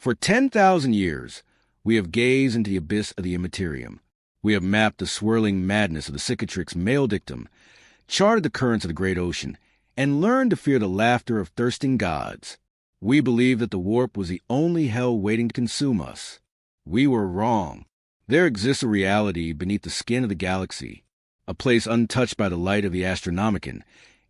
For 10,000 years, we have gazed into the abyss of the Imperium. We have mapped the swirling madness of the cicatrix male dictum, charted the currents of the great ocean, and learned to fear the laughter of thirsting gods. We believed that the warp was the only hell waiting to consume us. We were wrong. There exists a reality beneath the skin of the galaxy, a place untouched by the light of the Astronomicon,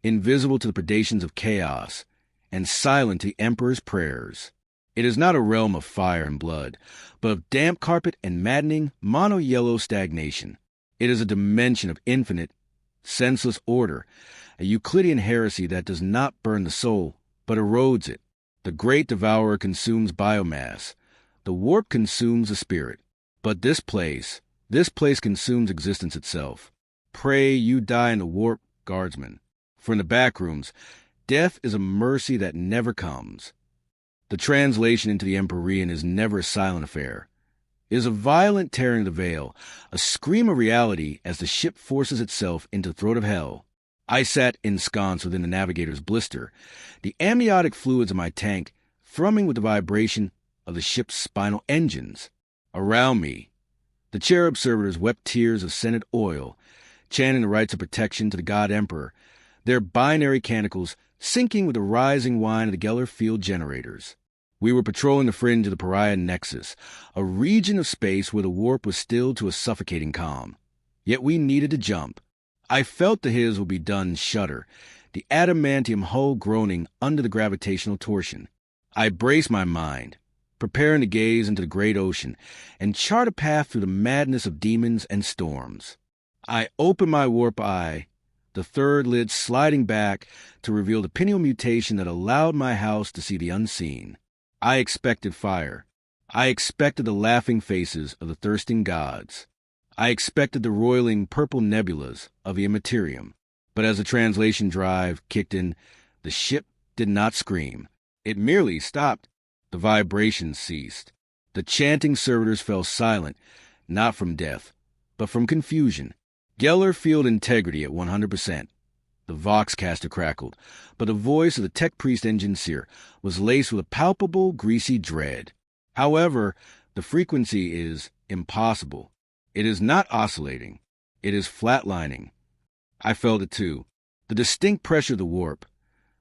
invisible to the predations of chaos, and silent to the Emperor's prayers. It is not a realm of fire and blood, but of damp carpet and maddening mono-yellow stagnation. It is a dimension of infinite, senseless order, a Euclidean heresy that does not burn the soul, but erodes it. The great devourer consumes biomass. The warp consumes the spirit. But this place consumes existence itself. Pray you die in the warp, guardsmen. For in the backrooms, death is a mercy that never comes. The translation into the Empyrean is never a silent affair. It is a violent tearing of the veil, a scream of reality as the ship forces itself into the throat of hell. I sat ensconced within the navigator's blister, the amniotic fluids of my tank thrumming with the vibration of the ship's spinal engines. Around me, the cherub servitors wept tears of scented oil, chanting the rites of protection to the God Emperor, their binary canticles syncing with the rising whine of the Geller field generators. We were patrolling the fringe of the Pariah Nexus, a region of space where the warp was stilled to a suffocating calm. Yet we needed to jump. I felt the his would be done shudder, the adamantium hull groaning under the gravitational torsion. I braced my mind, preparing to gaze into the great ocean and chart a path through the madness of demons and storms. I opened my warp eye, the third lid sliding back to reveal the pineal mutation that allowed my house to see the unseen. I expected fire. I expected the laughing faces of the thirsting gods. I expected the roiling purple nebulas of the Immaterium. But as the translation drive kicked in, the ship did not scream. It merely stopped. The vibrations ceased. The chanting servitors fell silent, not from death, but from confusion. Geller field integrity at 100%. The Voxcaster crackled, but the voice of the tech priest engineer was laced with a palpable, greasy dread. However, the frequency is impossible. It is not oscillating. It is flatlining. I felt it too. The distinct pressure of the warp,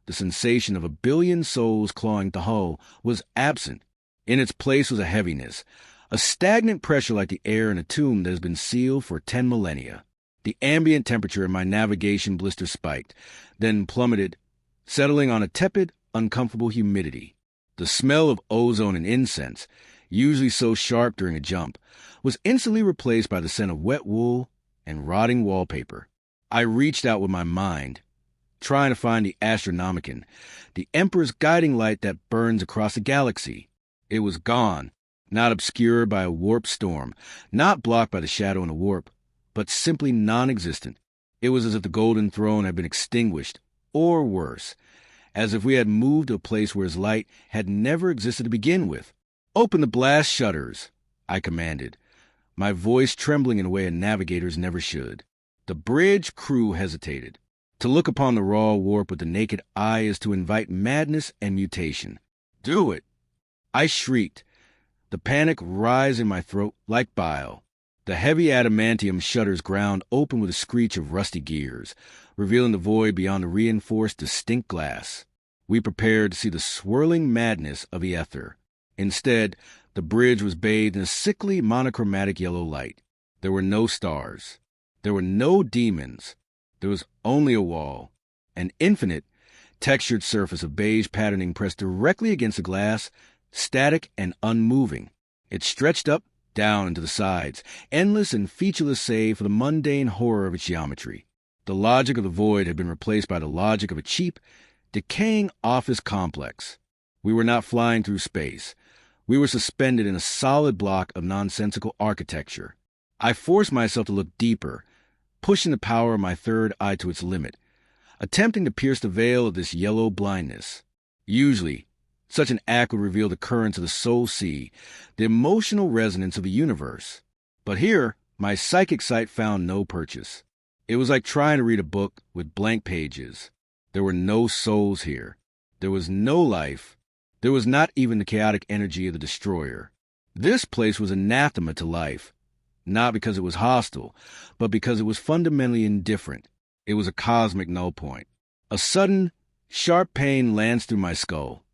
the sensation of a billion souls clawing the hull, was absent. In its place was a heaviness, a stagnant pressure like the air in a tomb that has been sealed for 10 millennia. The ambient temperature in my navigation blister spiked, then plummeted, settling on a tepid, uncomfortable humidity. The smell of ozone and incense, usually so sharp during a jump, was instantly replaced by the scent of wet wool and rotting wallpaper. I reached out with my mind, trying to find the Astronomicon, the Emperor's guiding light that burns across the galaxy. It was gone, not obscured by a warp storm, not blocked by the shadow in the warp, but simply non-existent. It was as if the golden throne had been extinguished, or worse, as if we had moved to a place where his light had never existed to begin with. "Open the blast shutters," I commanded, my voice trembling in a way a navigator's never should. The bridge crew hesitated. To look upon the raw warp with the naked eye is to invite madness and mutation. "Do it!" I shrieked, the panic rise in my throat like bile. The heavy adamantium shutters ground open with a screech of rusty gears, revealing the void beyond the reinforced distinct glass. We prepared to see the swirling madness of the ether. Instead, the bridge was bathed in a sickly monochromatic yellow light. There were no stars. There were no demons. There was only a wall, an infinite, textured surface of beige patterning pressed directly against the glass, static and unmoving. It stretched up, down into the sides, endless and featureless save for the mundane horror of its geometry. The logic of the void had been replaced by the logic of a cheap, decaying office complex. We were not flying through space. We were suspended in a solid block of nonsensical architecture. I forced myself to look deeper, pushing the power of my third eye to its limit, attempting to pierce the veil of this yellow blindness. Usually, such an act would reveal the currents of the soul sea, the emotional resonance of the universe. But here, my psychic sight found no purchase. It was like trying to read a book with blank pages. There were no souls here. There was no life, There was not even the chaotic energy of the destroyer. This place was anathema to life, not because it was hostile, but because it was fundamentally indifferent. It was a cosmic null point. A sudden, sharp pain lands through my skull.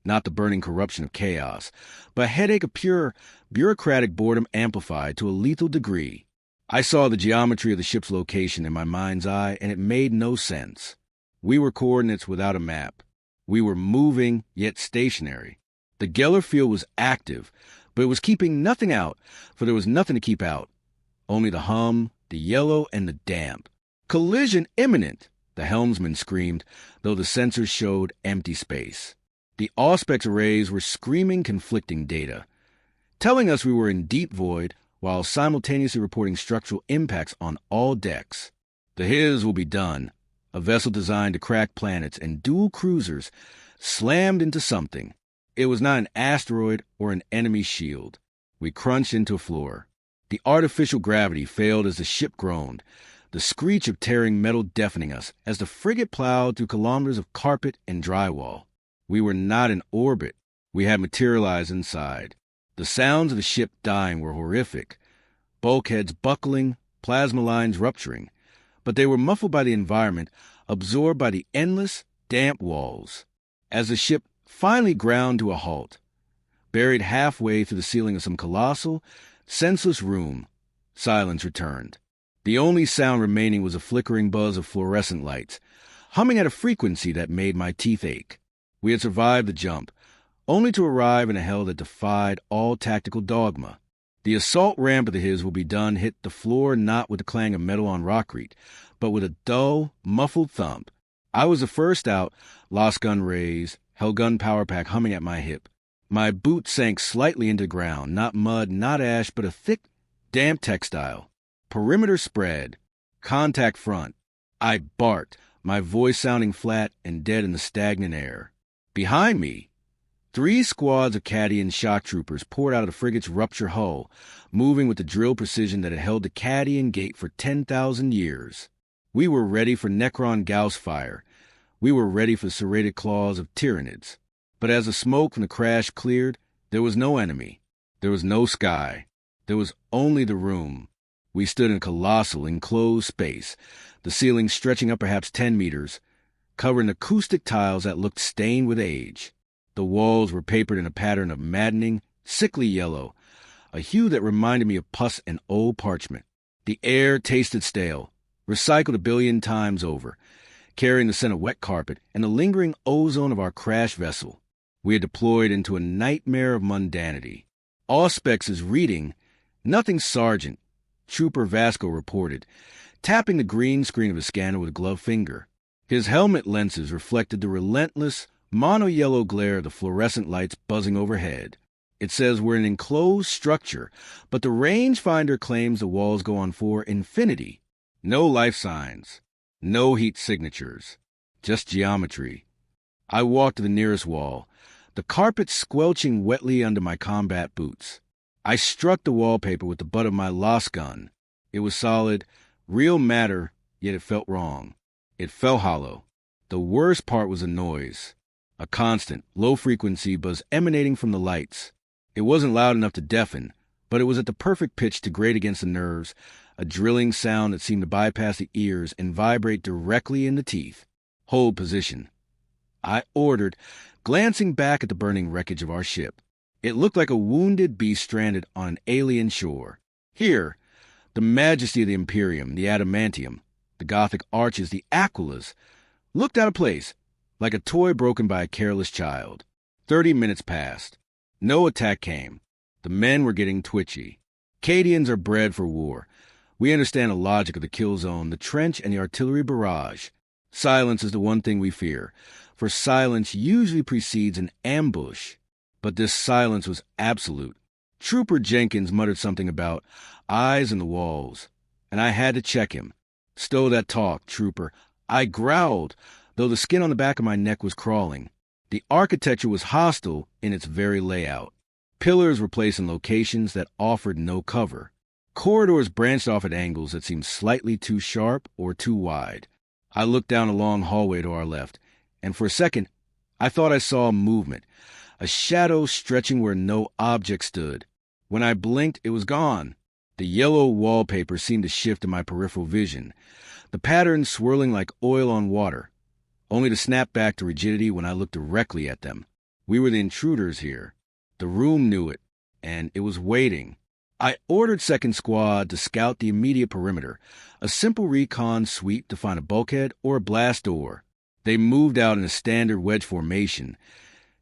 Not the burning corruption of chaos, but a headache of pure, bureaucratic boredom amplified to a lethal degree. I saw the geometry of the ship's location in my mind's eye, and it made no sense. We were coordinates without a map. We were moving, yet stationary. The Geller field was active, but it was keeping nothing out, for there was nothing to keep out. Only the hum, the yellow, and the damp. Collision imminent, the helmsman screamed, though the sensors showed empty space. The Auspex arrays were screaming conflicting data, telling us we were in deep void while simultaneously reporting structural impacts on all decks. The His will be done. A vessel designed to crack planets and dual cruisers slammed into something. It was not an asteroid or an enemy shield. We crunched into a floor. The artificial gravity failed as the ship groaned, the screech of tearing metal deafening us as the frigate plowed through kilometers of carpet and drywall. We were not in orbit. We had materialized inside. The sounds of the ship dying were horrific. Bulkheads buckling, plasma lines rupturing. But they were muffled by the environment, absorbed by the endless, damp walls. As the ship finally ground to a halt, buried halfway through the ceiling of some colossal, senseless room, silence returned. The only sound remaining was a flickering buzz of fluorescent lights, humming at a frequency that made my teeth ache. We had survived the jump, only to arrive in a hell that defied all tactical dogma. The assault ramp of the His will be done hit the floor not with the clang of metal on rockreed, but with a dull, muffled thump. I was the first out, lost gun raised, held gun power pack humming at my hip. My boot sank slightly into the ground, not mud, not ash, but a thick, damp textile. Perimeter spread. Contact front. I barked, my voice sounding flat and dead in the stagnant air. Behind me, 3 squads of Cadian Shock Troopers poured out of the frigate's ruptured hull, moving with the drill precision that had held the Cadian Gate for 10,000 years. We were ready for Necron Gauss fire. We were ready for the serrated claws of Tyranids. But as the smoke from the crash cleared, there was no enemy. There was no sky. There was only the room. We stood in a colossal, enclosed space, the ceiling stretching up perhaps 10 meters, covering acoustic tiles that looked stained with age. The walls were papered in a pattern of maddening, sickly yellow, a hue that reminded me of pus and old parchment. The air tasted stale, recycled 1 billion times over, carrying the scent of wet carpet and the lingering ozone of our crashed vessel. We had deployed into a nightmare of mundanity. Auspex's reading, "Nothing, Sergeant," Trooper Vasco reported, tapping the green screen of his scanner with a gloved finger. His helmet lenses reflected the relentless, mono-yellow glare of the fluorescent lights buzzing overhead. It says we're an enclosed structure, but the rangefinder claims the walls go on for infinity. No life signs, no heat signatures, just geometry. I walked to the nearest wall, the carpet squelching wetly under my combat boots. I struck the wallpaper with the butt of my lost gun. It was solid, real matter, yet it felt wrong. It felt hollow. The worst part was the noise. A constant, low-frequency buzz emanating from the lights. It wasn't loud enough to deafen, but it was at the perfect pitch to grate against the nerves, a drilling sound that seemed to bypass the ears and vibrate directly in the teeth. Hold position. I ordered, glancing back at the burning wreckage of our ship. It looked like a wounded beast stranded on an alien shore. Here, the majesty of the Imperium, the adamantium, the Gothic arches, the Aquilas, looked out of place, like a toy broken by a careless child. 30 minutes passed. No attack came. The men were getting twitchy. Cadians are bred for war. We understand the logic of the kill zone, the trench, and the artillery barrage. Silence is the one thing we fear, for silence usually precedes an ambush. But this silence was absolute. Trooper Jenkins muttered something about eyes in the walls, and I had to check him. Stow that talk, Trooper. I growled, though the skin on the back of my neck was crawling. The architecture was hostile in its very layout. Pillars were placed in locations that offered no cover. Corridors branched off at angles that seemed slightly too sharp or too wide. I looked down a long hallway to our left, and for a second, I thought I saw movement, a shadow stretching where no object stood. When I blinked, it was gone. The yellow wallpaper seemed to shift in my peripheral vision, the patterns swirling like oil on water, only to snap back to rigidity when I looked directly at them. We were the intruders here. The room knew it, and it was waiting. I ordered Second Squad to scout the immediate perimeter, a simple recon sweep to find a bulkhead or a blast door. They moved out in a standard wedge formation,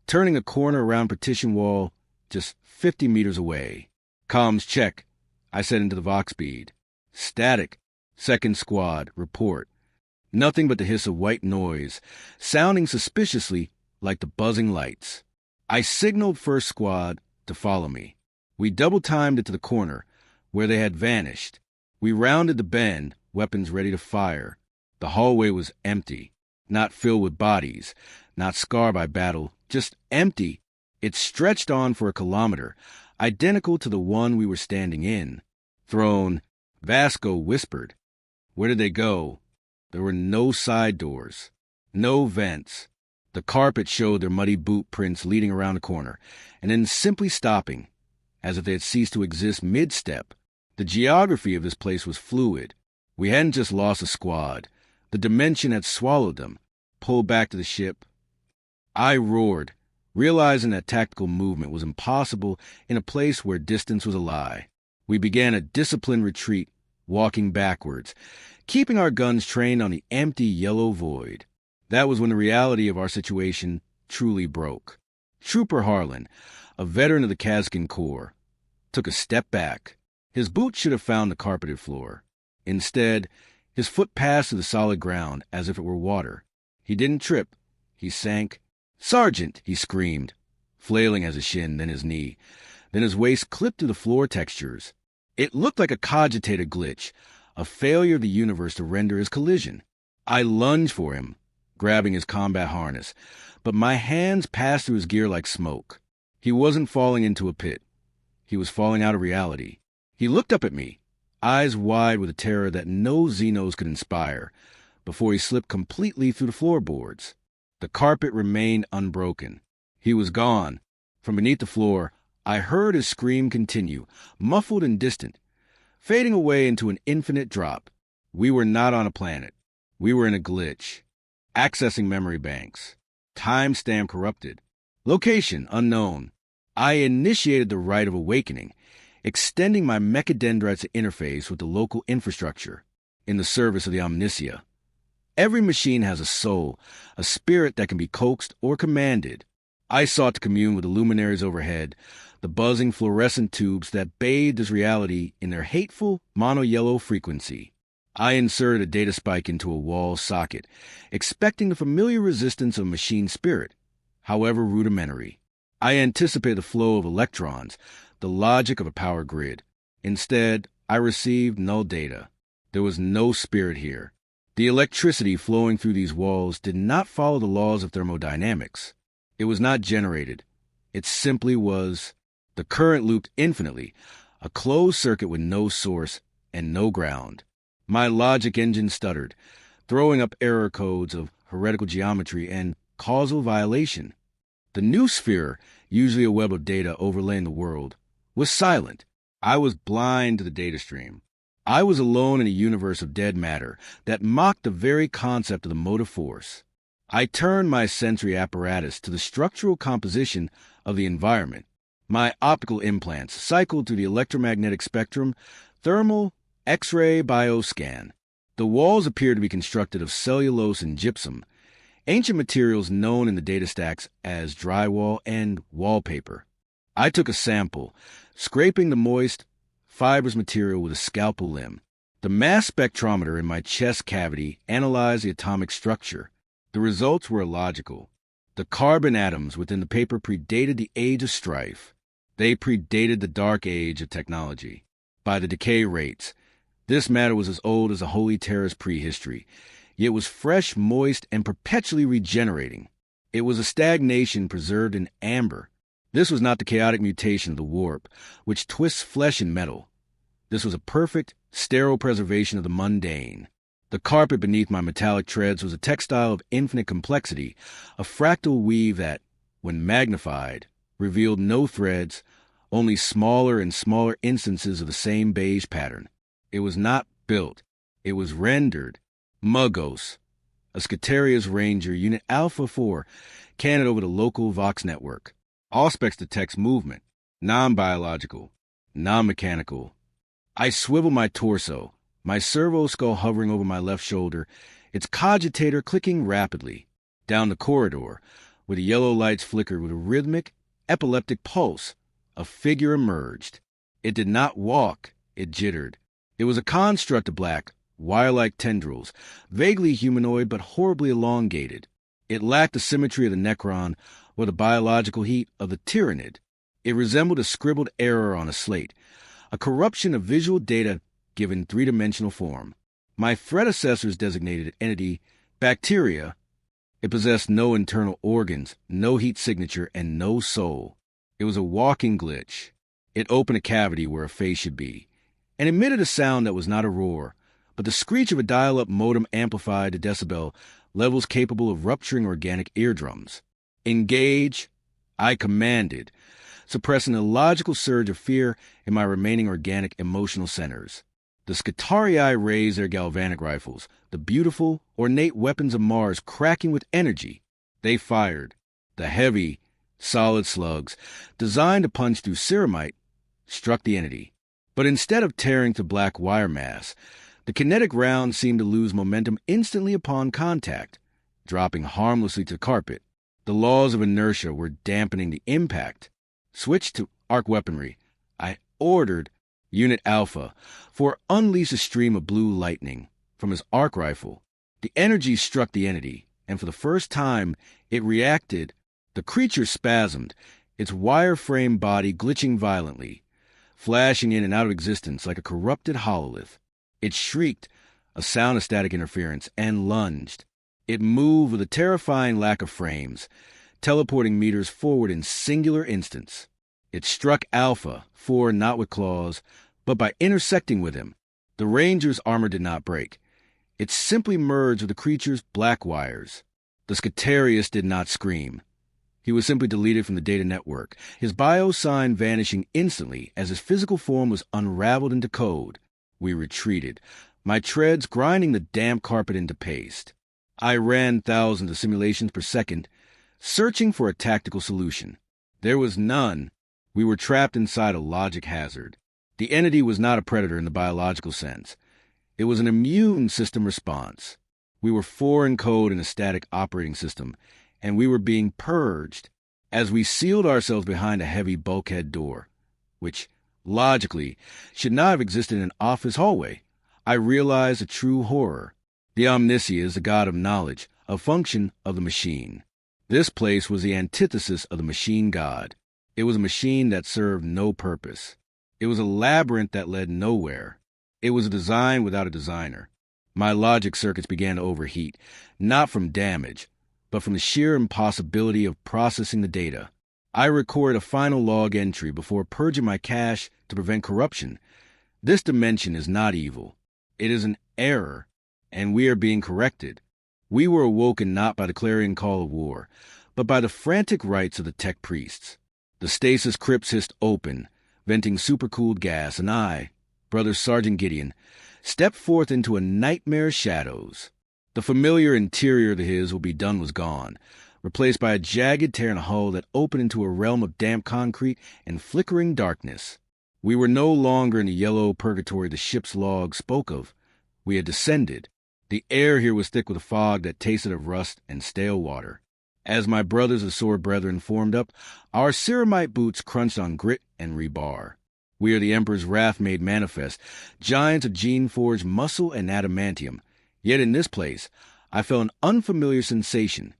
turning a corner around partition wall just 50 meters away. Comms check, I said into the Vox bead. Static. Second Squad, report. Nothing but the hiss of white noise, sounding suspiciously like the buzzing lights. I signaled First Squad to follow me. We double-timed it to the corner, where they had vanished. We rounded the bend, weapons ready to fire. The hallway was empty, not filled with bodies, not scarred by battle, just empty. It stretched on for a kilometer, identical to the one we were standing in. Thrown, Vasco whispered. Where did they go? There were no side doors, no vents. The carpet showed their muddy boot prints leading around the corner, and then simply stopping, as if they had ceased to exist mid-step. The geography of this place was fluid. We hadn't just lost a squad. The dimension had swallowed them, pulled back to the ship. I roared, realizing that tactical movement was impossible in a place where distance was a lie. We began a disciplined retreat, walking backwards, keeping our guns trained on the empty yellow void. That was when the reality of our situation truly broke. Trooper Harlan, a veteran of the Kazkin Corps, took a step back. His boot should have found the carpeted floor. Instead, his foot passed to the solid ground as if it were water. He didn't trip. He sank. "Sergeant!" he screamed, flailing at his shin, then his knee. Then his waist clipped to the floor textures. It looked like a cogitated glitch, a failure of the universe to render his collision. I lunged for him, grabbing his combat harness, but my hands passed through his gear like smoke. He wasn't falling into a pit. He was falling out of reality. He looked up at me, eyes wide with a terror that no Xenos could inspire, before he slipped completely through the floorboards. The carpet remained unbroken. He was gone. From beneath the floor, I heard his scream continue, muffled and distant, fading away into an infinite drop. We were not on a planet. We were in a glitch. Accessing memory banks. Timestamp corrupted. Location unknown. I initiated the rite of awakening, extending my mechadendrites interface with the local infrastructure, in the service of the Omnicia. Every machine has a soul, a spirit that can be coaxed or commanded. I sought to commune with the luminaries overhead, the buzzing fluorescent tubes that bathed this reality in their hateful mono-yellow frequency. I inserted a data spike into a wall socket, expecting the familiar resistance of machine spirit, however rudimentary. I anticipated the flow of electrons, the logic of a power grid. Instead, I received no data. There was no spirit here. The electricity flowing through these walls did not follow the laws of thermodynamics. It was not generated. It simply was. The current looped infinitely, a closed circuit with no source and no ground. My logic engine stuttered, throwing up error codes of heretical geometry and causal violation. The new sphere, usually a web of data overlaying the world, was silent. I was blind to the data stream. I was alone in a universe of dead matter that mocked the very concept of the motive force. I turned my sensory apparatus to the structural composition of the environment. My optical implants cycled through the electromagnetic spectrum, thermal, X-ray, bioscan. The walls appeared to be constructed of cellulose and gypsum, ancient materials known in the data stacks as drywall and wallpaper. I took a sample, scraping the moist, fibrous material with a scalpel limb. The mass spectrometer in my chest cavity analyzed the atomic structure. The results were illogical. The carbon atoms within the paper predated the age of strife. They predated the dark age of technology. By the decay rates, this matter was as old as the Holy Terra's prehistory, yet was fresh, moist, and perpetually regenerating. It was a stagnation preserved in amber. This was not the chaotic mutation of the warp, which twists flesh and metal. This was a perfect, sterile preservation of the mundane. The carpet beneath my metallic treads was a textile of infinite complexity, a fractal weave that, when magnified, revealed no threads, only smaller and smaller instances of the same beige pattern. It was not built. It was rendered. Muggos, a Scutarius Ranger, Unit Alpha 4, cannoned over the local Vox network. Auspex detects movement. Non-biological. Non-mechanical. I swivel my torso, my servo skull hovering over my left shoulder, its cogitator clicking rapidly. Down the corridor, where the yellow lights flickered with a rhythmic, epileptic pulse, a figure emerged. It did not walk, it jittered. It was a construct of black, wire-like tendrils, vaguely humanoid but horribly elongated. It lacked the symmetry of the Necron or the biological heat of the Tyrannid. It resembled a scribbled error on a slate, a corruption of visual data given three-dimensional form. My predecessor's designated entity, bacteria, it possessed no internal organs, no heat signature, and no soul. It was a walking glitch. It opened a cavity where a face should be, and emitted a sound that was not a roar, but the screech of a dial-up modem amplified to decibel levels capable of rupturing organic eardrums. Engage, I commanded, suppressing a logical surge of fear in my remaining organic emotional centers. The Scutarii raised their galvanic rifles, the beautiful, ornate weapons of Mars cracking with energy. They fired. The heavy, solid slugs, designed to punch through ceramite, struck the entity. But instead of tearing to black wire mass, the kinetic round seemed to lose momentum instantly upon contact, dropping harmlessly to carpet. The laws of inertia were dampening the impact. Switched to arc weaponry. I ordered Unit Alpha for unleash a stream of blue lightning from his arc rifle. The energy struck the entity, and for the first time it reacted. The creature spasmed, its wire-frame body glitching violently, flashing in and out of existence like a corrupted hololith. It shrieked, a sound of static interference, and lunged. It moved with a terrifying lack of frames, teleporting meters forward in singular instants. It struck Alpha, 4 not with claws, but by intersecting with him. The Ranger's armor did not break. It simply merged with the creature's black wires. The Scutarius did not scream. He was simply deleted from the data network, his bio-sign vanishing instantly as his physical form was unraveled into code. We retreated, my treads grinding the damp carpet into paste. I ran thousands of simulations per second, searching for a tactical solution. There was none. We were trapped inside a logic hazard. The entity was not a predator in the biological sense. It was an immune system response. We were 4 in code in a static operating system, and we were being purged as we sealed ourselves behind a heavy bulkhead door, which, logically, should not have existed in an office hallway. I realized a true horror. The Omnicia is the god of knowledge, a function of the machine. This place was the antithesis of the machine god. It was a machine that served no purpose. It was a labyrinth that led nowhere. It was a design without a designer. My logic circuits began to overheat, not from damage, but from the sheer impossibility of processing the data. I recorded a final log entry before purging my cache to prevent corruption. This dimension is not evil. It is an error, and we are being corrected. We were awoken not by the clarion call of war, but by the frantic rites of the tech priests. The stasis crypts hissed open, venting supercooled gas, and I, Brother Sergeant Gideon, stepped forth into a nightmare shadows. The familiar interior of the his will be done was gone, replaced by a jagged tear in a hull that opened into a realm of damp concrete and flickering darkness. We were no longer in the yellow purgatory the ship's log spoke of. We had descended. The air here was thick with a fog that tasted of rust and stale water. As my brothers of sword brethren formed up, our ceramite boots crunched on grit and rebar. We are the Emperor's wrath made manifest, giants of gene-forged muscle and adamantium. Yet in this place, I felt an unfamiliar sensation.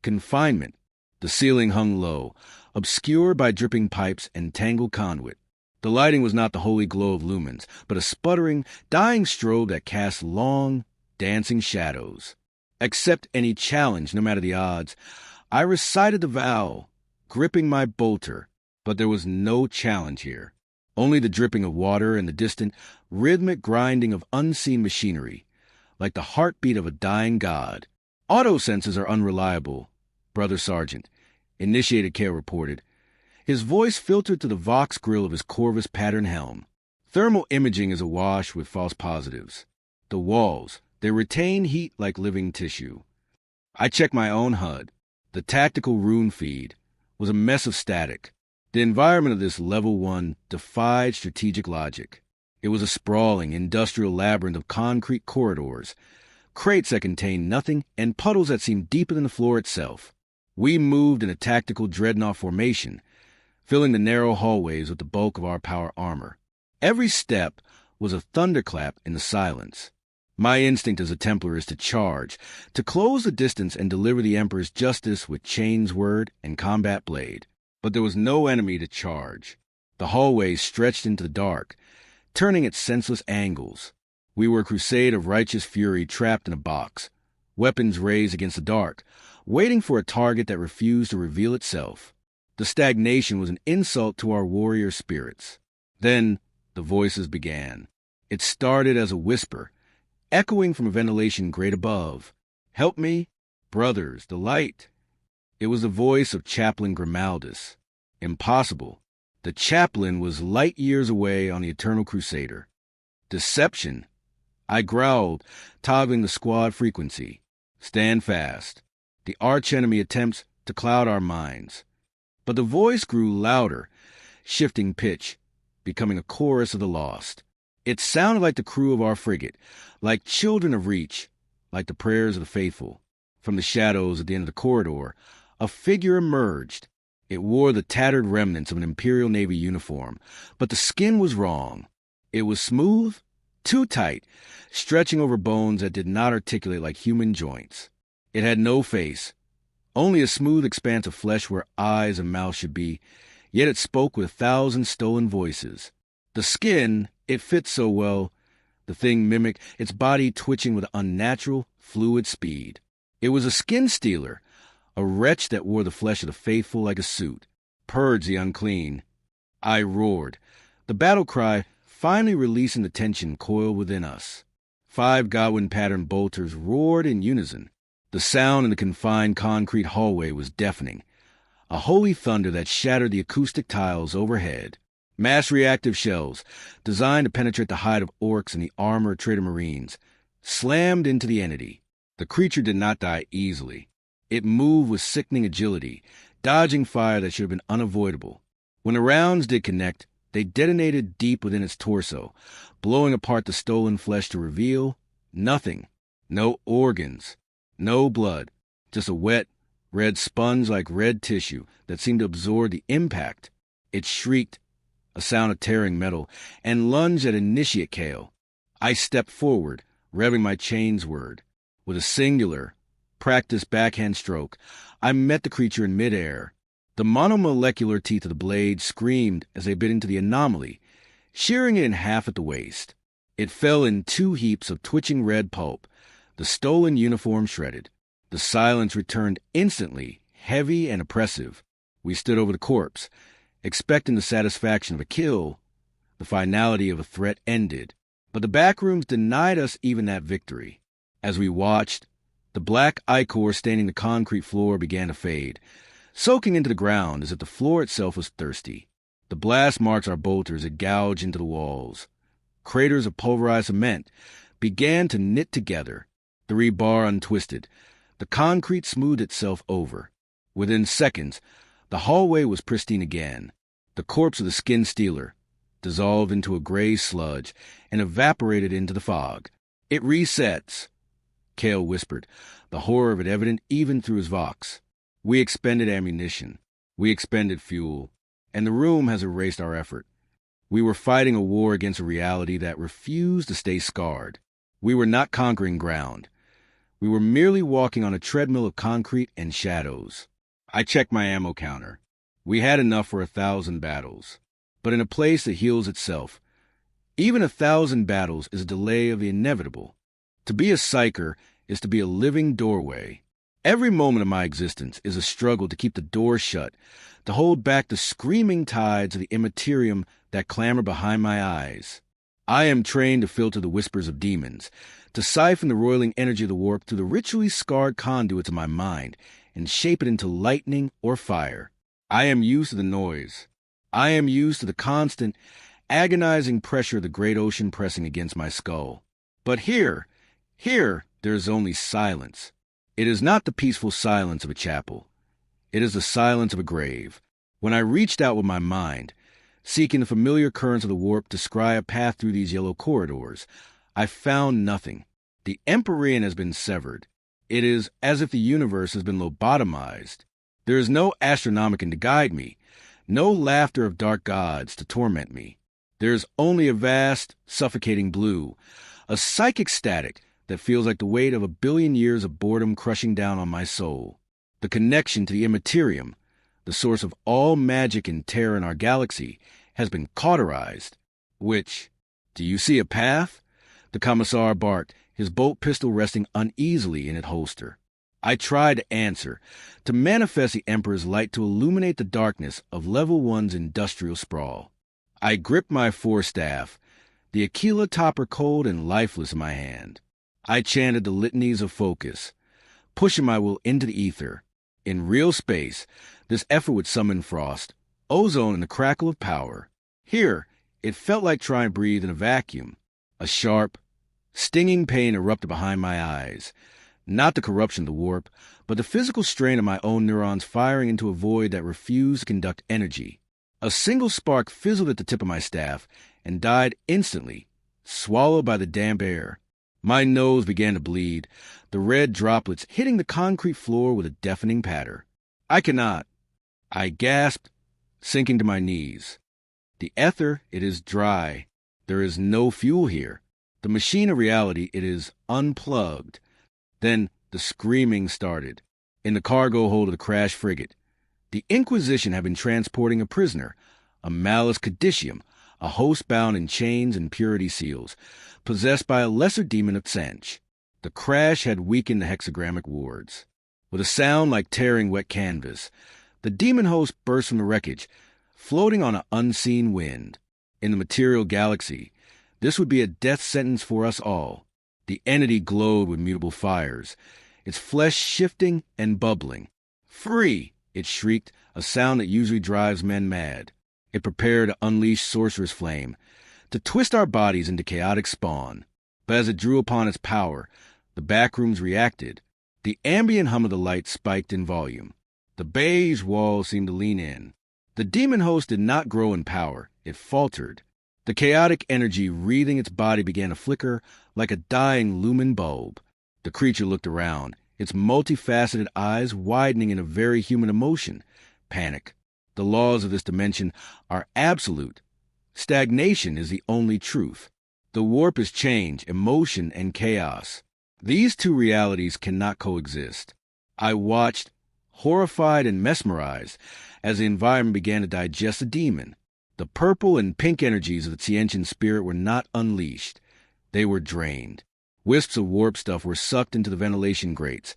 Confinement. The ceiling hung low, obscured by dripping pipes and tangled conduit. The lighting was not the holy glow of lumens, but a sputtering, dying strobe that cast long, dancing shadows. Accept any challenge, no matter the odds. I recited the vow, gripping my bolter, but there was no challenge here. Only the dripping of water and the distant, rhythmic grinding of unseen machinery, like the heartbeat of a dying god. Auto senses are unreliable, Brother Sergeant. Initiated, Kale reported. His voice filtered through the Vox grill of his Corvus pattern helm. Thermal imaging is awash with false positives. The walls, they retain heat like living tissue. I checked my own HUD. The tactical rune feed was a mess of static. The environment of this Level 1 defied strategic logic. It was a sprawling industrial labyrinth of concrete corridors, crates that contained nothing, and puddles that seemed deeper than the floor itself. We moved in a tactical dreadnought formation, filling the narrow hallways with the bulk of our power armor. Every step was a thunderclap in the silence. My instinct as a Templar is to charge, to close the distance and deliver the Emperor's justice with Chain's word and combat blade. But there was no enemy to charge. The hallways stretched into the dark, turning at senseless angles. We were a crusade of righteous fury trapped in a box, weapons raised against the dark, waiting for a target that refused to reveal itself. The stagnation was an insult to our warrior spirits. Then the voices began. It started as a whisper, echoing from a ventilation grate above. "Help me, brothers, the light." It was the voice of Chaplain Grimaldus. Impossible. The chaplain was light years away on the Eternal Crusader. Deception. I growled, toggling the squad frequency. Stand fast. The archenemy attempts to cloud our minds. But the voice grew louder, shifting pitch, becoming a chorus of the lost. It sounded like the crew of our frigate, like children of Reach, like the prayers of the faithful. From the shadows at the end of the corridor, a figure emerged. It wore the tattered remnants of an Imperial Navy uniform, but the skin was wrong. It was smooth, too tight, stretching over bones that did not articulate like human joints. It had no face, only a smooth expanse of flesh where eyes and mouth should be, yet it spoke with 1,000 stolen voices. The skin, it fit so well, the thing mimicked, its body twitching with unnatural, fluid speed. It was a skin stealer, a wretch that wore the flesh of the faithful like a suit. Purge the unclean. I roared, the battle cry finally releasing the tension coiled within us. 5 Godwin-patterned bolters roared in unison. The sound in the confined concrete hallway was deafening, a holy thunder that shattered the acoustic tiles overhead. Mass reactive shells, designed to penetrate the hide of orcs and the armor of traitor marines, slammed into the entity. The creature did not die easily. It moved with sickening agility, dodging fire that should have been unavoidable. When the rounds did connect, they detonated deep within its torso, blowing apart the stolen flesh to reveal nothing. No organs, no blood, just a wet, red sponge like red tissue that seemed to absorb the impact. It shrieked, a sound of tearing metal, and lunged at Initiate Kale. I stepped forward, revving my Chain's word. With a singular, practiced backhand stroke, I met the creature in midair. The monomolecular teeth of the blade screamed as they bit into the anomaly, shearing it in half at the waist. It fell in 2 heaps of twitching red pulp, the stolen uniform shredded. The silence returned instantly, heavy and oppressive. We stood over the corpse, expecting the satisfaction of a kill. The finality of a threat ended, but the Backrooms denied us even that victory. As we watched, the black ichor staining the concrete floor began to fade, soaking into the ground as if the floor itself was thirsty. The blast marks our bolters had gouged into the walls. Craters of pulverized cement began to knit together. The rebar untwisted. The concrete smoothed itself over. Within seconds, the hallway was pristine again. The corpse of the skin stealer dissolved into a gray sludge and evaporated into the fog. "It resets," Kale whispered, the horror of it evident even through his vox. We expended ammunition. We expended fuel. And the room has erased our effort. We were fighting a war against a reality that refused to stay scarred. We were not conquering ground. We were merely walking on a treadmill of concrete and shadows. I checked my ammo counter. We had enough for 1,000 battles. But in a place that heals itself, even 1,000 battles is a delay of the inevitable. To be a psyker is to be a living doorway. Every moment of my existence is a struggle to keep the door shut, to hold back the screaming tides of the immaterium that clamor behind my eyes. I am trained to filter the whispers of demons, to siphon the roiling energy of the warp through the ritually scarred conduits of my mind, and shape it into lightning or fire. I am used to the noise. I am used to the constant, agonizing pressure of the great ocean pressing against my skull. But here, there is only silence. It is not the peaceful silence of a chapel. It is the silence of a grave. When I reached out with my mind, seeking the familiar currents of the warp to scry a path through these yellow corridors, I found nothing. The Empyrean has been severed. It is as if the universe has been lobotomized. There is no astronomicon to guide me, no laughter of dark gods to torment me. There is only a vast, suffocating blue, a psychic static that feels like the weight of 1 billion years of boredom crushing down on my soul. The connection to the Immaterium, the source of all magic and terror in our galaxy, has been cauterized. Which, do you see a path? The Commissar barked, his bolt pistol resting uneasily in its holster. I tried to answer, to manifest the Emperor's light to illuminate the darkness of Level 1's industrial sprawl. I gripped my forestaff, the Aquila topper cold and lifeless in my hand. I chanted the litanies of focus, pushing my will into the ether. In real space, this effort would summon frost, ozone, and the crackle of power. Here, it felt like trying to breathe in a vacuum. A sharp, stinging pain erupted behind my eyes. Not the corruption of the warp, but the physical strain of my own neurons firing into a void that refused to conduct energy. A single spark fizzled at the tip of my staff and died instantly, swallowed by the damp air. My nose began to bleed, the red droplets hitting the concrete floor with a deafening patter. I cannot. I gasped, sinking to my knees. The ether, it is dry. There is no fuel here. The machine of reality, it is unplugged. Then the screaming started. In the cargo hold of the crashed frigate, the Inquisition had been transporting a prisoner, a Malus Cadicium, a host bound in chains and purity seals, possessed by a lesser demon of Tsench. The crash had weakened the hexagrammic wards. With a sound like tearing wet canvas, the demon host burst from the wreckage, floating on an unseen wind. In the material galaxy, this would be a death sentence for us all. The entity glowed with mutable fires, its flesh shifting and bubbling. Free! It shrieked, a sound that usually drives men mad. It prepared to unleash sorcerer's flame, to twist our bodies into chaotic spawn. But as it drew upon its power, the backrooms reacted. The ambient hum of the light spiked in volume. The beige walls seemed to lean in. The demon host did not grow in power. It faltered. The chaotic energy wreathing its body began to flicker like a dying lumen bulb. The creature looked around, its multifaceted eyes widening in a very human emotion, panic. The laws of this dimension are absolute. Stagnation is the only truth. The warp is change, emotion, and chaos. These two realities cannot coexist. I watched, horrified and mesmerized, as the environment began to digest the demon. The purple and pink energies of the Tientian spirit were not unleashed. They were drained. Wisps of warp stuff were sucked into the ventilation grates,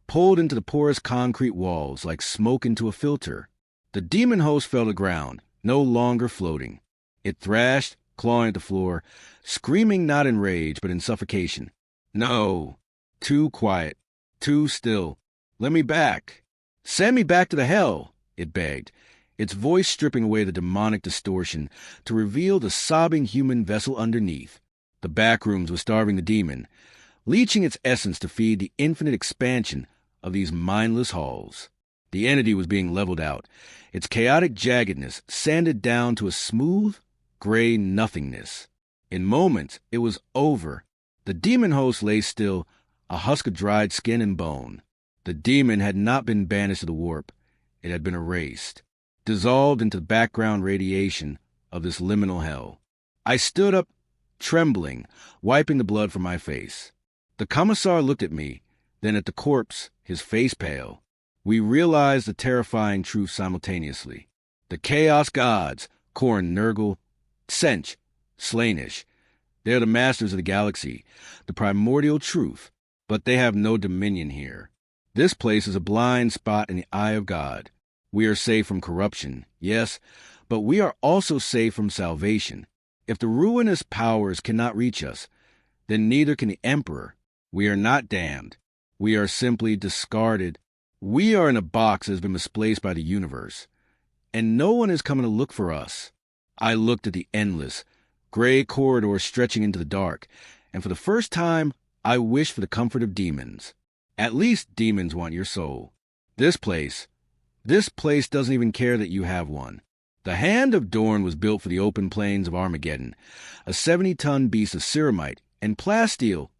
pulled into the porous concrete walls like smoke into a filter. The demon host fell to the ground, no longer floating. It thrashed, clawing at the floor, screaming not in rage but in suffocation. No. Too quiet. Too still. Let me back. Send me back to the hell, it begged, its voice stripping away the demonic distortion to reveal the sobbing human vessel underneath. The backrooms were starving the demon, leeching its essence to feed the infinite expansion of these mindless halls. The entity was being leveled out, its chaotic jaggedness sanded down to a smooth, gray nothingness. In moments, it was over. The demon host lay still, a husk of dried skin and bone. The demon had not been banished to the warp. It had been erased, dissolved into the background radiation of this liminal hell. I stood up, trembling, wiping the blood from my face. The Commissar looked at me, then at the corpse, his face pale. We realized the terrifying truth simultaneously. The Chaos Gods, Korn, Nurgle, Tsench, Slaanesh, they are the masters of the galaxy, the primordial truth, but they have no dominion here. This place is a blind spot in the eye of God. We are safe from corruption, yes, but we are also safe from salvation. If the ruinous powers cannot reach us, then neither can the Emperor. We are not damned. We are simply discarded We are in a box that has been misplaced by the universe, and no one is coming to look for us. I looked at the endless, gray corridor stretching into the dark, and for the first time, I wished for the comfort of demons. At least demons want your soul. This place doesn't even care that you have one. The Hand of Dorn was built for the open plains of Armageddon, a 70-ton beast of ceramite and plasteel,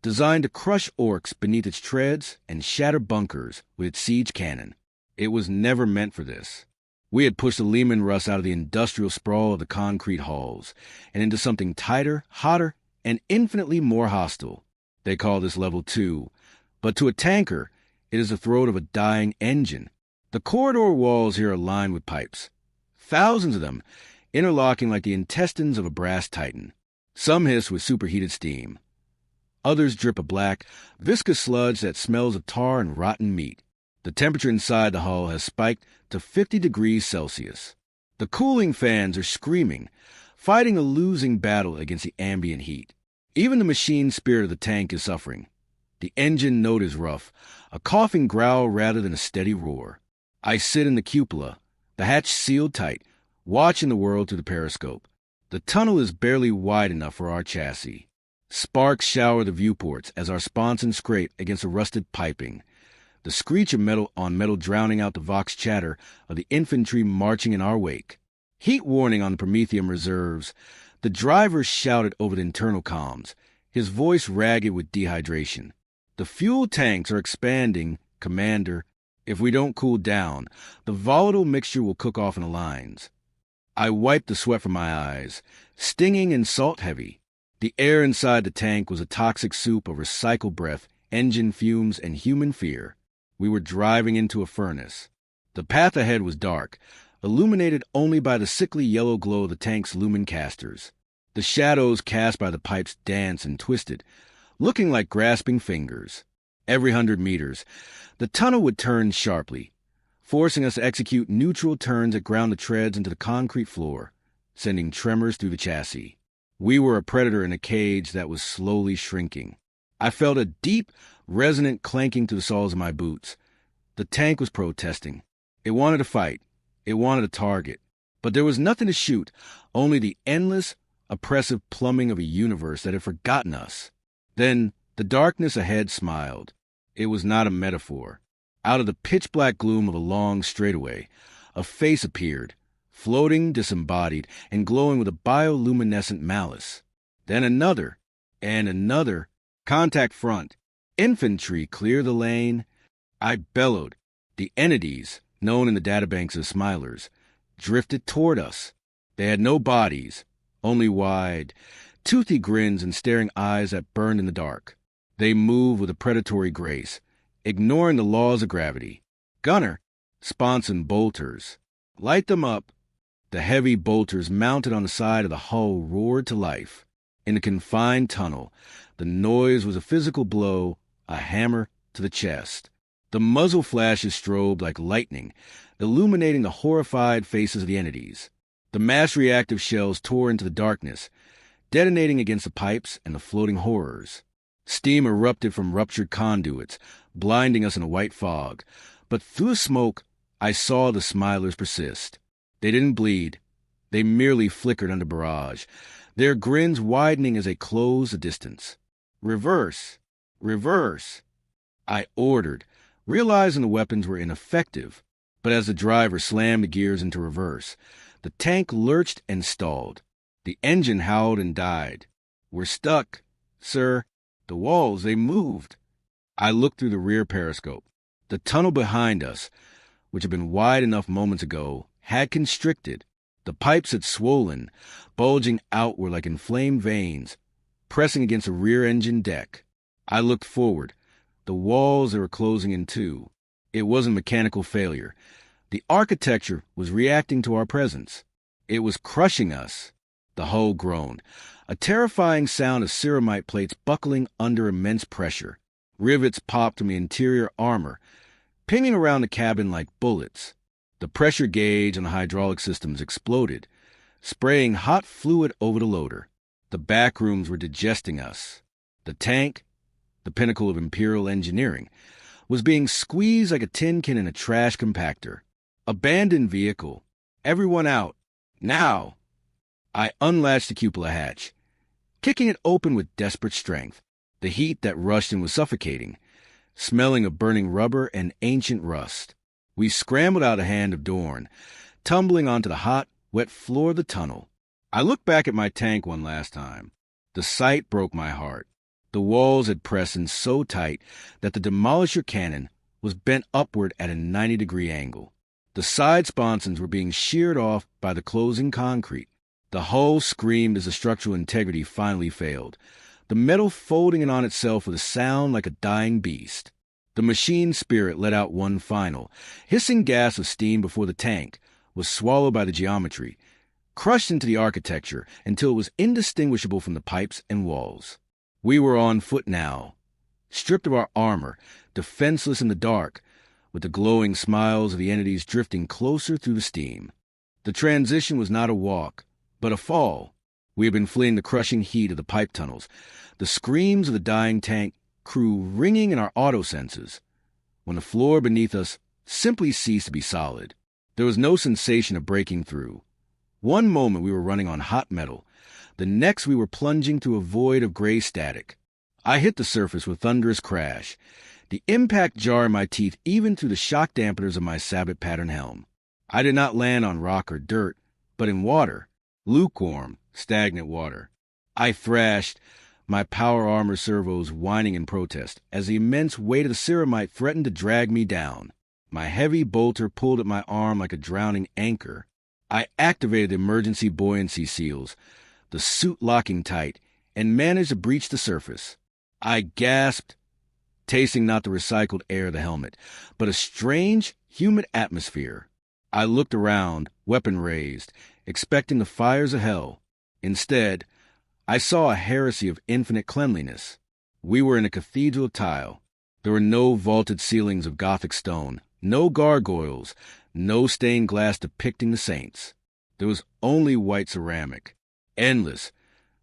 designed to crush orcs beneath its treads and shatter bunkers with its siege cannon. It was never meant for this. We had pushed the Leman Russ out of the industrial sprawl of the concrete halls and into something tighter, hotter, and infinitely more hostile. They call this level 2, but to a tanker, it is the throat of a dying engine. The corridor walls here are lined with pipes, thousands of them, interlocking like the intestines of a brass titan. Some hiss with superheated steam. Others drip a black, viscous sludge that smells of tar and rotten meat. The temperature inside the hull has spiked to 50 degrees Celsius. The cooling fans are screaming, fighting a losing battle against the ambient heat. Even the machine spirit of the tank is suffering. The engine note is rough, a coughing growl rather than a steady roar. I sit in the cupola, the hatch sealed tight, watching the world through the periscope. The tunnel is barely wide enough for our chassis. Sparks shower the viewports as our sponsons scrape against the rusted piping, the screech of metal on metal drowning out the vox chatter of the infantry marching in our wake. Heat warning on the Prometheum reserves. The driver shouted over the internal comms, his voice ragged with dehydration. The fuel tanks are expanding, Commander. If we don't cool down, the volatile mixture will cook off in the lines. I wiped the sweat from my eyes, stinging and salt-heavy. The air inside the tank was a toxic soup of recycled breath, engine fumes, and human fear. We were driving into a furnace. The path ahead was dark, illuminated only by the sickly yellow glow of the tank's lumen casters. The shadows cast by the pipes danced and twisted, looking like grasping fingers. Every 100 meters, the tunnel would turn sharply, forcing us to execute neutral turns that ground the treads into the concrete floor, sending tremors through the chassis. We were a predator in a cage that was slowly shrinking. I felt a deep, resonant clanking through the soles of my boots. The tank was protesting. It wanted to fight. It wanted a target. But there was nothing to shoot, only the endless, oppressive plumbing of a universe that had forgotten us. Then the darkness ahead smiled. It was not a metaphor. Out of the pitch-black gloom of a long straightaway, a face appeared, floating, disembodied, and glowing with a bioluminescent malice. Then another, and another. Contact front. Infantry, clear the lane. I bellowed. The entities, known in the databanks as Smilers, drifted toward us. They had no bodies, only wide, toothy grins and staring eyes that burned in the dark. They moved with a predatory grace, ignoring the laws of gravity. Gunner, sponson bolters. Light them up. The heavy bolters mounted on the side of the hull roared to life. In the confined tunnel, the noise was a physical blow, a hammer to the chest. The muzzle flashes strobed like lightning, illuminating the horrified faces of the entities. The mass reactive shells tore into the darkness, detonating against the pipes and the floating horrors. Steam erupted from ruptured conduits, blinding us in a white fog. But through the smoke, I saw the Smilers persist. They didn't bleed. They merely flickered under barrage, their grins widening as they closed the distance. Reverse! Reverse! I ordered, realizing the weapons were ineffective. But as the driver slammed the gears into reverse, the tank lurched and stalled. The engine howled and died. We're stuck, sir. The walls, they moved. I looked through the rear periscope. The tunnel behind us, which had been wide enough moments ago, had constricted. The pipes had swollen, bulging outward like inflamed veins, pressing against the rear engine deck. I looked forward. The walls, they were closing in two. It wasn't mechanical failure. The architecture was reacting to our presence. It was crushing us. The hull groaned, a terrifying sound of ceramite plates buckling under immense pressure. Rivets popped from the interior armor, pinging around the cabin like bullets. The pressure gauge on the hydraulic systems exploded, spraying hot fluid over the loader. The backrooms were digesting us. The tank, the pinnacle of Imperial engineering, was being squeezed like a tin can in a trash compactor. Abandoned vehicle. Everyone out. Now! I unlatched the cupola hatch, kicking it open with desperate strength. The heat that rushed in was suffocating, smelling of burning rubber and ancient rust. We scrambled out a hand of Dorn, tumbling onto the hot, wet floor of the tunnel. I looked back at my tank one last time. The sight broke my heart. The walls had pressed in so tight that the demolisher cannon was bent upward at a 90-degree angle. The side sponsons were being sheared off by the closing concrete. The hull screamed as the structural integrity finally failed, the metal folding in on itself with a sound like a dying beast. The machine spirit let out one final, hissing gas of steam before the tank was swallowed by the geometry, crushed into the architecture until it was indistinguishable from the pipes and walls. We were on foot now, stripped of our armor, defenseless in the dark, with the glowing smiles of the entities drifting closer through the steam. The transition was not a walk, but a fall. We had been fleeing the crushing heat of the pipe tunnels, the screams of the dying tank crew ringing in our auto senses, when the floor beneath us simply ceased to be solid. There was no sensation of breaking through. One moment we were running on hot metal, the next we were plunging through a void of gray static. I hit the surface with thunderous crash, the impact jarring my teeth even through the shock dampeners of my sabot pattern helm. I did not land on rock or dirt, but in water, lukewarm, stagnant water. I thrashed, my power armor servos whining in protest, as the immense weight of the ceramite threatened to drag me down. My heavy bolter pulled at my arm like a drowning anchor. I activated the emergency buoyancy seals, the suit locking tight, and managed to breach the surface. I gasped, tasting not the recycled air of the helmet, but a strange, humid atmosphere. I looked around, weapon raised, expecting the fires of hell. Instead, I saw a heresy of infinite cleanliness. We were in a cathedral of tile. There were no vaulted ceilings of Gothic stone, no gargoyles, no stained glass depicting the saints. There was only white ceramic. Endless,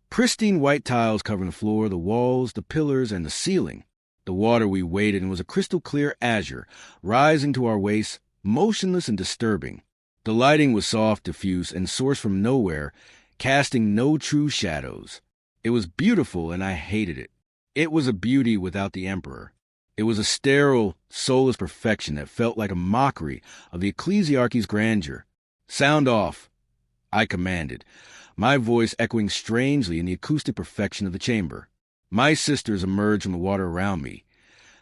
pristine white tiles covering the floor, the walls, the pillars, and the ceiling. The water we waded in was a crystal-clear azure, rising to our waists, motionless and disturbing. The lighting was soft, diffuse, and sourced from nowhere, casting no true shadows. It was beautiful, and I hated it. It was a beauty without the Emperor. It was a sterile, soulless perfection that felt like a mockery of the ecclesiarchy's grandeur. "Sound off," I commanded, my voice echoing strangely in the acoustic perfection of the chamber. My sisters emerged from the water around me,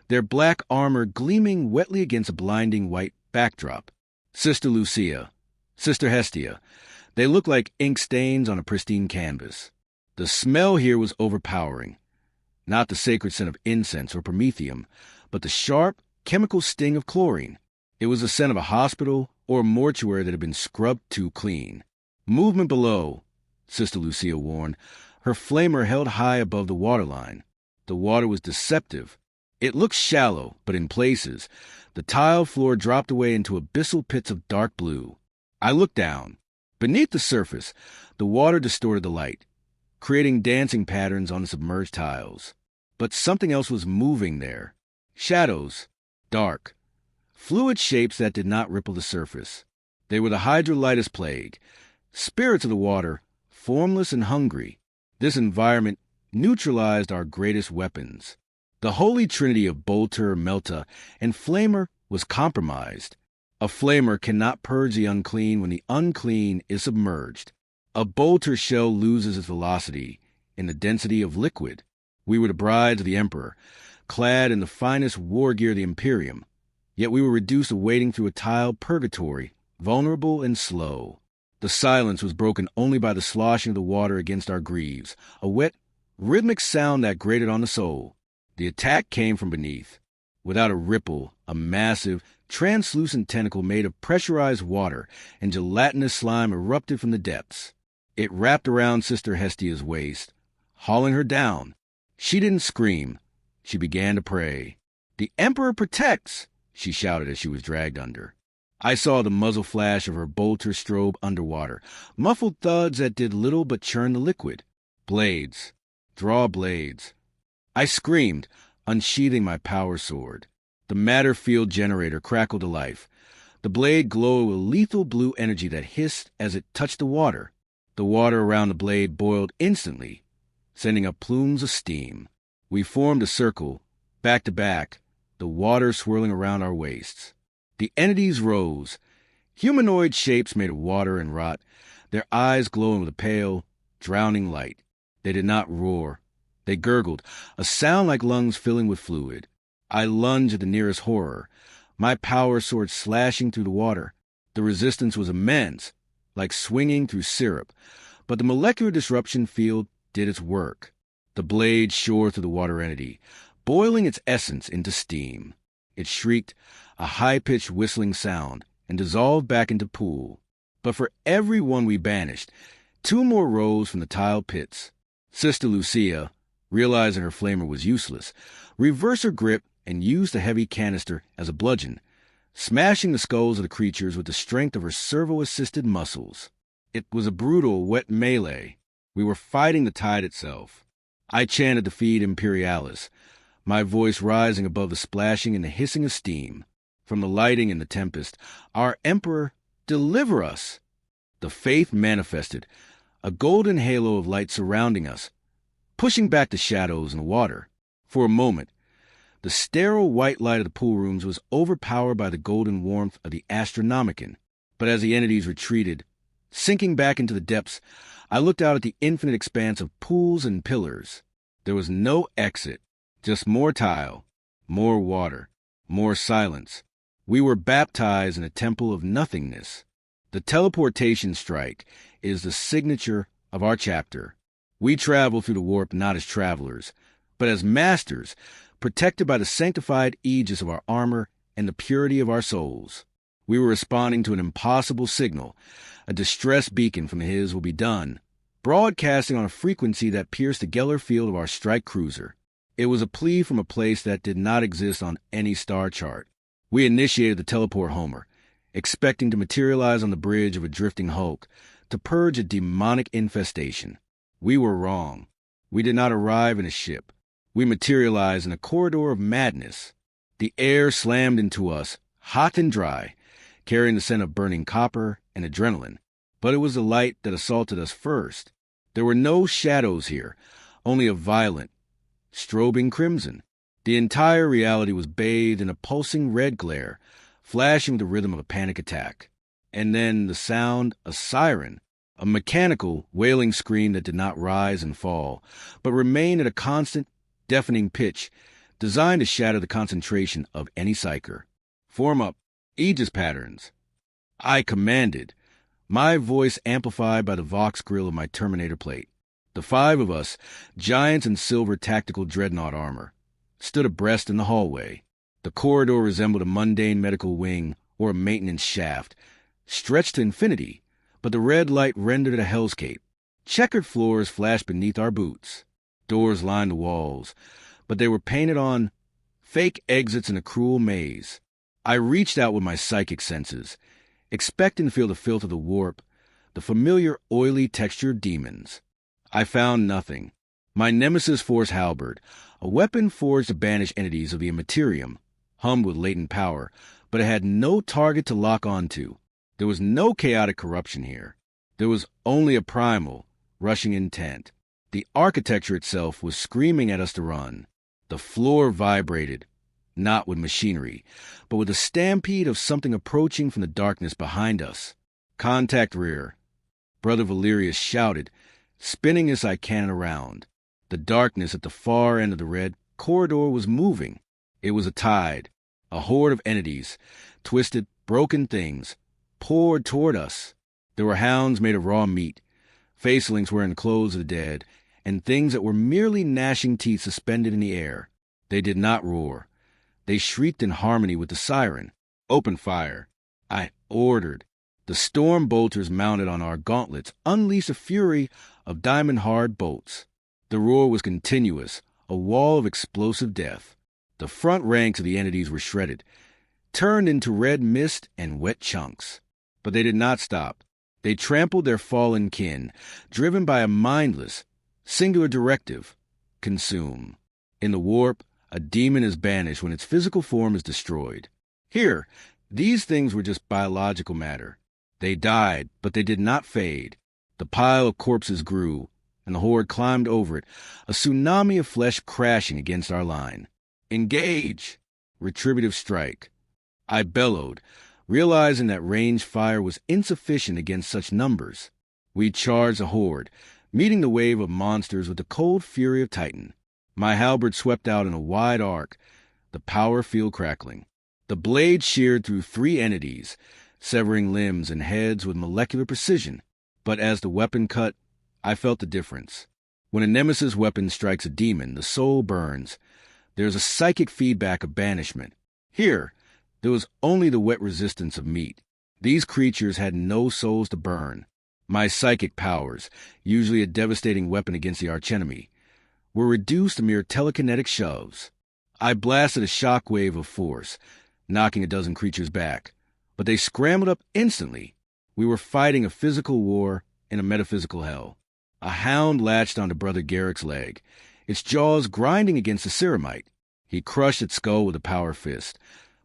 their black armor gleaming wetly against a blinding white backdrop. Sister Lucia, Sister Hestia, they looked like ink stains on a pristine canvas. The smell here was overpowering. Not the sacred scent of incense or promethium, but the sharp, chemical sting of chlorine. It was the scent of a hospital or a mortuary that had been scrubbed too clean. "Movement below," Sister Lucia warned, her flamer held high above the waterline. The water was deceptive. It looked shallow, but in places, the tile floor dropped away into abyssal pits of dark blue. I looked down. Beneath the surface, the water distorted the light, creating dancing patterns on the submerged tiles. But something else was moving there. Shadows, dark, fluid shapes that did not ripple the surface. They were the hydrolitus plague, spirits of the water, formless and hungry. This environment neutralized our greatest weapons. The holy trinity of bolter, melta, and flamer was compromised. A flamer cannot purge the unclean when the unclean is submerged. A bolter shell loses its velocity in the density of liquid. We were the brides of the Emperor, clad in the finest war gear of the Imperium, yet we were reduced to wading through a tiled purgatory, vulnerable and slow. The silence was broken only by the sloshing of the water against our greaves, a wet, rhythmic sound that grated on the soul. The attack came from beneath. Without a ripple, a massive, translucent tentacle made of pressurized water and gelatinous slime erupted from the depths. It wrapped around Sister Hestia's waist, hauling her down. She didn't scream. She began to pray. "The Emperor protects!" she shouted as she was dragged under. I saw the muzzle flash of her bolter strobe underwater, muffled thuds that did little but churn the liquid. Blades. Draw blades. I screamed, unsheathing my power sword. The matter field generator crackled to life. The blade glowed with lethal blue energy that hissed as it touched the water. The water around the blade boiled instantly, sending up plumes of steam. We formed a circle, back to back, the water swirling around our waists. The entities rose, humanoid shapes made of water and rot, their eyes glowing with a pale, drowning light. They did not roar. They gurgled, a sound like lungs filling with fluid. I lunged at the nearest horror, my power sword slashing through the water. The resistance was immense, like swinging through syrup, but the molecular disruption field did its work. The blade shore through the water entity, boiling its essence into steam. It shrieked, a high-pitched whistling sound, and dissolved back into pool. But for every one we banished, 2 more rose from the tiled pits. Sister Lucia, realizing her flamer was useless, reversed her grip and used the heavy canister as a bludgeon, smashing the skulls of the creatures with the strength of her servo-assisted muscles. It was a brutal, wet melee. We were fighting the tide itself. I chanted the Feed Imperialis, my voice rising above the splashing and the hissing of steam. From the lighting and the tempest, our Emperor, deliver us! The faith manifested, a golden halo of light surrounding us, pushing back the shadows in the water. For a moment, the sterile white light of the pool rooms was overpowered by the golden warmth of the Astronomicon. But as the entities retreated, sinking back into the depths, I looked out at the infinite expanse of pools and pillars. There was no exit, just more tile, more water, more silence. We were baptized in a temple of nothingness. The teleportation strike is the signature of our chapter. We travel through the warp not as travelers, but as masters, protected by the sanctified aegis of our armor and the purity of our souls. We were responding to an impossible signal, a distress beacon from His will be done, broadcasting on a frequency that pierced the Geller field of our strike cruiser. It was a plea from a place that did not exist on any star chart. We initiated the teleport homer, expecting to materialize on the bridge of a drifting hulk to purge a demonic infestation. We were wrong. We did not arrive in a ship. We materialized in a corridor of madness. The air slammed into us, hot and dry, carrying the scent of burning copper and adrenaline. But it was the light that assaulted us first. There were no shadows here, only a violent, strobing crimson. The entire reality was bathed in a pulsing red glare, flashing with the rhythm of a panic attack. And then the sound, a siren, a mechanical, wailing scream that did not rise and fall, but remained at a constant, deafening pitch, designed to shatter the concentration of any psyker. Form up, Aegis patterns. I commanded, my voice amplified by the Vox grill of my Terminator plate. The 5 of us, giants in silver tactical dreadnought armor, stood abreast in the hallway. The corridor resembled a mundane medical wing or a maintenance shaft, stretched to infinity, but the red light rendered it a hellscape. Checkered floors flashed beneath our boots. Doors lined the walls, but they were painted on, fake exits in a cruel maze. I reached out with my psychic senses, expecting to feel the filth of the warp, the familiar oily texture of demons. I found nothing. My Nemesis Force halberd, a weapon forged to banish entities of the Imperium, hummed with latent power, but it had no target to lock onto. There was no chaotic corruption here. There was only a primal, rushing intent. The architecture itself was screaming at us to run. The floor vibrated, not with machinery, but with a stampede of something approaching from the darkness behind us. Contact rear. Brother Valerius shouted, spinning his cannon around. The darkness at the far end of the red corridor was moving. It was a tide, a horde of entities, twisted, broken things, poured toward us. There were hounds made of raw meat, facelings wearing the clothes of the dead, and things that were merely gnashing teeth suspended in the air. They did not roar. They shrieked in harmony with the siren. Open fire. I ordered. The storm bolters mounted on our gauntlets unleashed a fury of diamond-hard bolts. The roar was continuous, a wall of explosive death. The front ranks of the entities were shredded, turned into red mist and wet chunks. But they did not stop. They trampled their fallen kin, driven by a mindless, singular directive: consume. In the warp, A demon is banished when its physical form is destroyed. Here, these things were just biological matter. They died, but they did not fade. The pile of corpses grew, and the horde climbed over it, a tsunami of flesh crashing against our line. Engage! Retributive strike. I bellowed, realizing that ranged fire was insufficient against such numbers. We charged the horde, meeting the wave of monsters with the cold fury of Titan. My halberd swept out in a wide arc, the power field crackling. The blade sheared through 3 entities, severing limbs and heads with molecular precision. But as the weapon cut, I felt the difference. When a nemesis weapon strikes a demon, the soul burns. There's a psychic feedback of banishment. Here, there was only the wet resistance of meat. These creatures had no souls to burn. My psychic powers, usually a devastating weapon against the archenemy, were reduced to mere telekinetic shoves. I blasted a shockwave of force, knocking a dozen creatures back, but they scrambled up instantly. We were fighting a physical war in a metaphysical hell. A hound latched onto Brother Garrick's leg, its jaws grinding against the ceramite. He crushed its skull with a power fist,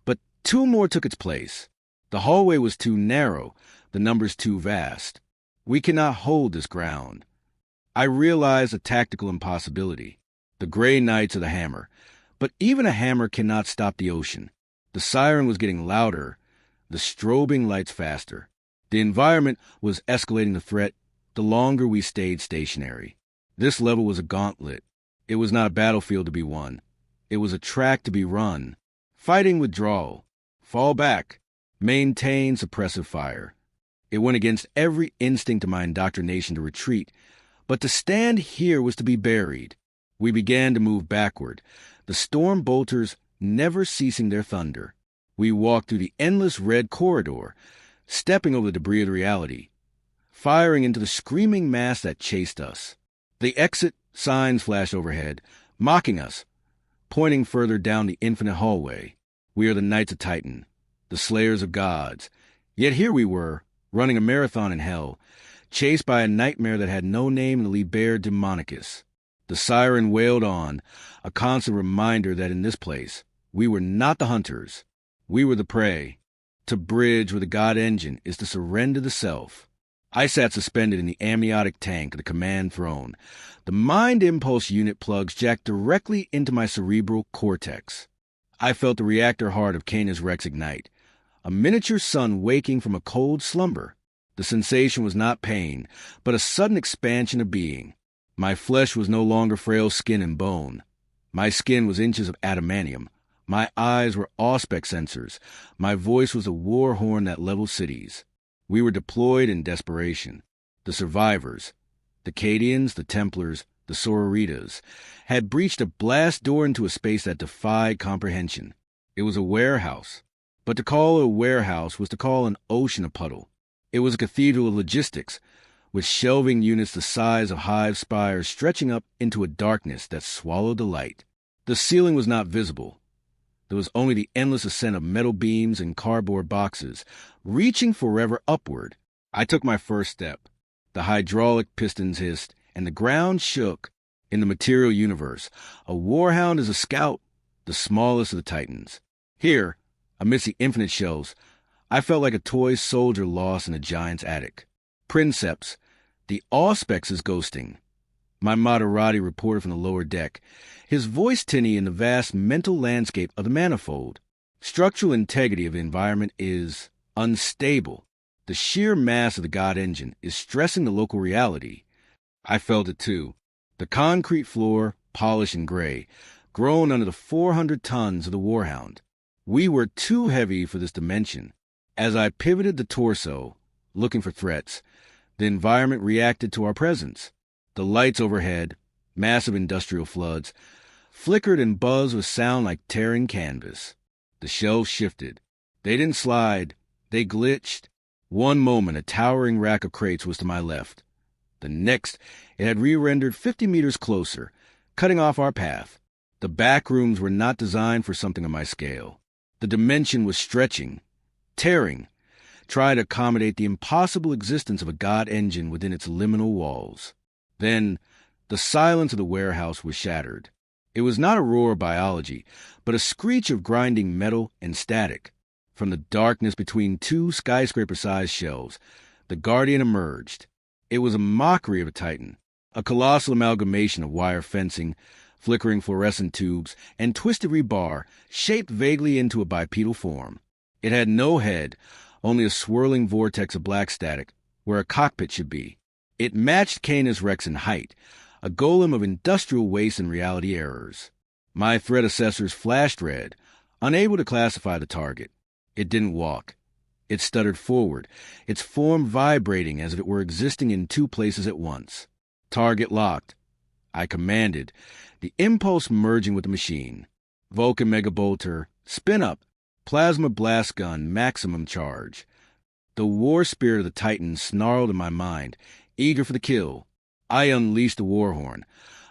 but 2 more took its place. The hallway was too narrow, the numbers too vast. We cannot hold this ground. I realized a tactical impossibility. The Grey Knights of the Hammer. But even a hammer cannot stop the ocean. The siren was getting louder, the strobing lights faster. The environment was escalating the threat the longer we stayed stationary. This level was a gauntlet. It was not a battlefield to be won. It was a track to be run. Fighting withdrawal. Fall back. Maintain suppressive fire. It went against every instinct of my indoctrination to retreat, but to stand here was to be buried. We began to move backward, the storm bolters never ceasing their thunder. We walked through the endless red corridor, stepping over the debris of the reality, firing into the screaming mass that chased us. The exit signs flashed overhead, mocking us, pointing further down the infinite hallway. We are the Knights of Titan, the Slayers of Gods. Yet here we were, running a marathon in hell, chased by a nightmare that had no name in the Liber Demonicus. The siren wailed on, a constant reminder that in this place, we were not the hunters. We were the prey. To bridge with the God engine is to surrender the self. I sat suspended in the amniotic tank of the command throne. The mind impulse unit plugs jacked directly into my cerebral cortex. I felt the reactor heart of Canis Rex ignite, a miniature sun waking from a cold slumber. The sensation was not pain, but a sudden expansion of being. My flesh was no longer frail skin and bone. My skin was inches of adamantium. My eyes were auspex sensors. My voice was a war horn that leveled cities. We were deployed in desperation. The survivors, the Cadians, the Templars, the Sororitas, had breached a blast door into a space that defied comprehension. It was a warehouse. But to call it a warehouse was to call an ocean a puddle. It was a cathedral of logistics, with shelving units the size of hive spires stretching up into a darkness that swallowed the light. The ceiling was not visible. There was only the endless ascent of metal beams and cardboard boxes, reaching forever upward. I took my first step. The hydraulic pistons hissed, and the ground shook. In the material universe, a warhound is a scout, the smallest of the Titans. Here, amidst the infinite shelves, I felt like a toy soldier lost in a giant's attic. Princeps, the auspex is ghosting. My Maserati reported from the lower deck, his voice tinny in the vast mental landscape of the manifold. Structural integrity of the environment is unstable. The sheer mass of the God engine is stressing the local reality. I felt it too. The concrete floor, polished and gray, grown under the 400 tons of the Warhound. We were too heavy for this dimension. As I pivoted the torso, looking for threats, the environment reacted to our presence. The lights overhead, massive industrial floods, flickered and buzzed with sound like tearing canvas. The shelves shifted. They didn't slide. They glitched. One moment, a towering rack of crates was to my left. The next, it had re-rendered 50 meters closer, cutting off our path. The backrooms were not designed for something of my scale. The dimension was stretching, tearing, trying to accommodate the impossible existence of a God engine within its liminal walls. Then, the silence of the warehouse was shattered. It was not a roar of biology, but a screech of grinding metal and static. From the darkness between two skyscraper-sized shells, the Guardian emerged. It was a mockery of a Titan, a colossal amalgamation of wire fencing, flickering fluorescent tubes, and twisted rebar shaped vaguely into a bipedal form. It had no head, only a swirling vortex of black static, where a cockpit should be. It matched Canis Rex in height, a golem of industrial waste and reality errors. My threat assessors flashed red, unable to classify the target. It didn't walk. It stuttered forward, its form vibrating as if it were existing in two places at once. Target locked. I commanded, the impulse merging with the machine. Vulcan Megabolter, spin up. Plasma blast gun, maximum charge. The war spirit of the Titan snarled in my mind, eager for the kill. I unleashed the war horn,